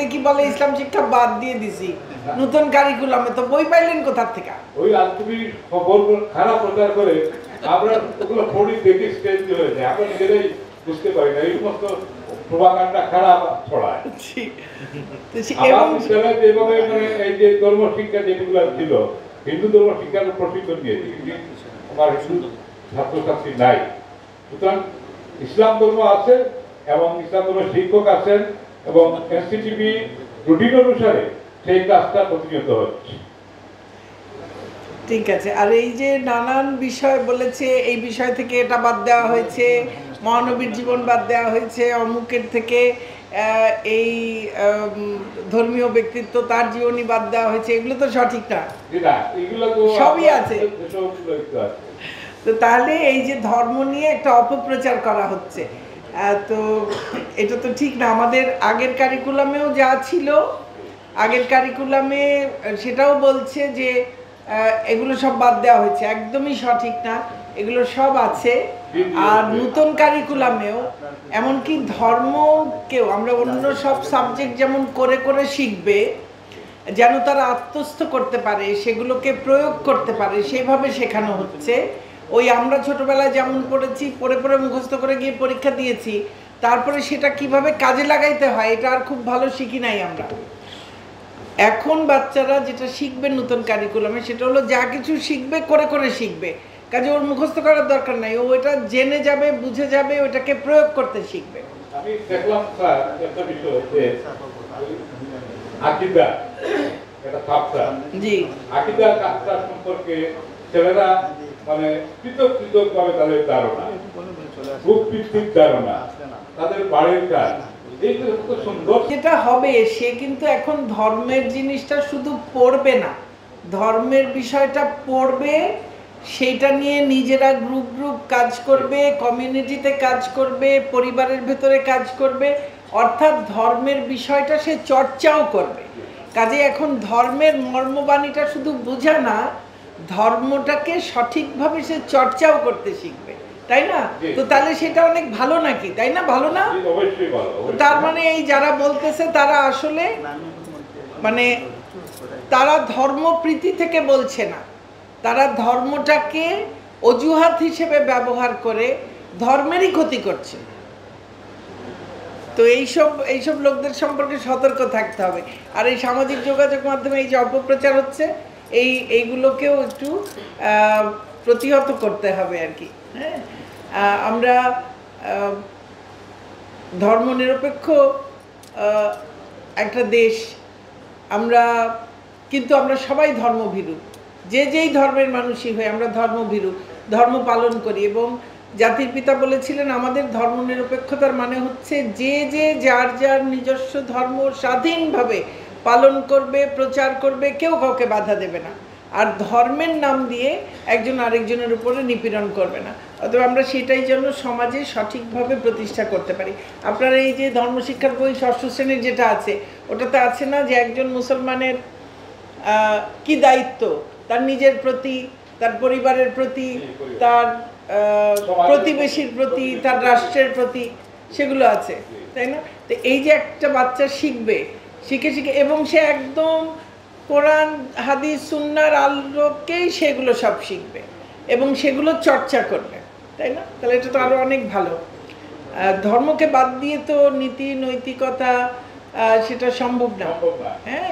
দেখি বলে ইসলাম শিক্ষা বাদ দিয়ে দিছি নতুন কারিকুলামে, তো বই পাইলেন কোথা থেকে? ওই তুমি খবর খারাপ প্রচার করে আমরা ওগুলো পড়ি দেখি স্টেজ হয়ে যায়, আমরা নিজেরাই বুঝতে পারি না এই সমস্ত প্রভাকাণ্ডা খারাপ ছড়ায়। আমার বিদ্যালয়ে যেভাবে মানে এই যে ধর্ম শিক্ষা যেগুলো ছিল, হিন্দু ধর্ম শিক্ষার প্রশিক্ষণ দিয়েছি, আমার হিন্দু ছাত্রছাত্রী নাই। সুতরাং ইসলাম ধর্ম আছে এবং ইসলাম ধর্মের শিক্ষক আছেন এবং এনসিটিভি রুটিন অনুসারে সেই কাজটা প্রতিনিয়ত হচ্ছে। ঠিক আছে। আর এই যে নানান বিষয় বলেছে, এই বিষয় থেকে এটা বাদ দেওয়া হয়েছে, মহানবীর জীবন বাদ দেওয়া হয়েছে, অমুকের থেকে এই ধর্মীয় ব্যক্তিত্ব তার জীবনী বাদ দেওয়া হয়েছে, এগুলো তো সঠিক না, সবই আছে। তো তাহলে এই যে ধর্ম নিয়ে একটা অপপ্রচার করা হচ্ছে, তো এটা তো ঠিক না। আমাদের আগের কারিকুলামেও যা ছিল, আগের কারিকুলামে সেটাও বলছে যে এগুলো সব বাদ দেওয়া হয়েছে, একদমই সঠিক না, এগুলো সব আছে। আর নতুন কারিকুলামেও এমনকি ধর্মকেও আমরা অন্য সব সাবজেক্ট যেমন করে করে শিখবে, যেন তারা আত্মস্থ করতে পারে, সেগুলোকে প্রয়োগ করতে পারে, সেইভাবে শেখানো হচ্ছে। ওই আমরা ছোটবেলায় যেমন পড়েছি, পড়ে পড়ে মুখস্থ করে গিয়ে পরীক্ষা দিয়েছি, তারপরে সেটা কিভাবে কাজে লাগাইতে হয় এটা আর খুব ভালো শিখি নাই আমরা। এখন বাচ্চারা যেটা শিখবে নতুন কারিকুলামে, সেটা হলো যা কিছু শিখবে করে করে শিখবে, কাজে ওর মুখস্থ করার দরকার নাই, ও এটা জেনে যাবে, বুঝে যাবে, ওটাকে প্রয়োগ করতে শিখবে। আমি দেখলাম স্যার একটা বিষয় যে আকীদা, এটা ছাত্রা জি, আকীদা কাজটা সম্পর্কে ছেলেরা মানে পৃথক পৃথক ভাবে তাদের ধারণা, গ্রুপ ভিত্তিক ধারণা, তাদের বাড়ির কাজ, যেটা হবে সে কিন্তু এখন ধর্মের জিনিসটা শুধু পড়বে না, ধর্মের বিষয়টা পড়বে, সেইটা নিয়ে নিজেরা গ্রুপ গ্রুপ কাজ করবে, কমিউনিটিতে কাজ করবে, পরিবারের ভেতরে কাজ করবে, অর্থাৎ ধর্মের বিষয়টা সে চর্চাও করবে। কাজে এখন ধর্মের মর্মবাণীটা শুধু বোঝা না, ধর্মটাকে সঠিকভাবে সে চর্চাও করতে শিখবে, তাই না? তো তাহলে সেটা অনেক ভালো নাকি, তাই না? ভালো না? তার মানে এই যারা বলতেছে তারা আসলে মানে তারা ধর্মপ্রীতি থেকে বলছে না, তারা ধর্মটাকে অজুহাত হিসেবে ব্যবহার করে ধর্মেরই ক্ষতি করছে। তো এইসব লোকদের সম্পর্কে সতর্ক থাকতে হবে। আর এই সামাজিক যোগাযোগ মাধ্যমে এই যে অপপ্রচার হচ্ছে, এইগুলোকেও একটু প্রতিহত করতে হবে আর কি। হ্যাঁ, আমরা ধর্মনিরপেক্ষ একটা দেশ, কিন্তু আমরা সবাই ধর্মভীরু, যেই ধর্মের মানুষই হই আমরা ধর্মভীরু, ধর্ম পালন করি। এবং জাতির পিতা বলেছিলেন আমাদের ধর্মনিরপেক্ষতার মানে হচ্ছে যে যার যার নিজস্ব ধর্ম স্বাধীনভাবে পালন করবে, প্রচার করবে, কেউ কাউকে বাধা দেবে না, আর ধর্মের নাম দিয়ে একজন আরেকজনের উপরে নিপীড়ন করবে না। অথবা আমরা সেটাই জন্য সমাজে সঠিকভাবে প্রতিষ্ঠা করতে পারি। আপনারা এই যে ধর্মশিক্ষার বই 6ষ্ঠ শ্রেণীর যেটা আছে, ওটাতে আছে না যে একজন মুসলমানের কি দায়িত্ব তার নিজের প্রতি, তার পরিবারের প্রতি, তার প্রতিবেশীর প্রতি, তার রাষ্ট্রের প্রতি, সেগুলো আছে, তাই না? তো এই যে একটা বাচ্চা শিখবে, শিখে এবং সে একদম কোরআন হাদিস সুন্নাহর আলোকেই সেগুলো সব শিখবে এবং সেগুলো চর্চা করবে, তাই না? তাহলে এটা তো আরো অনেক ভালো। ধর্মকে বাদ দিয়ে তো নীতি নৈতিকতা সেটা সম্ভব না। হ্যাঁ,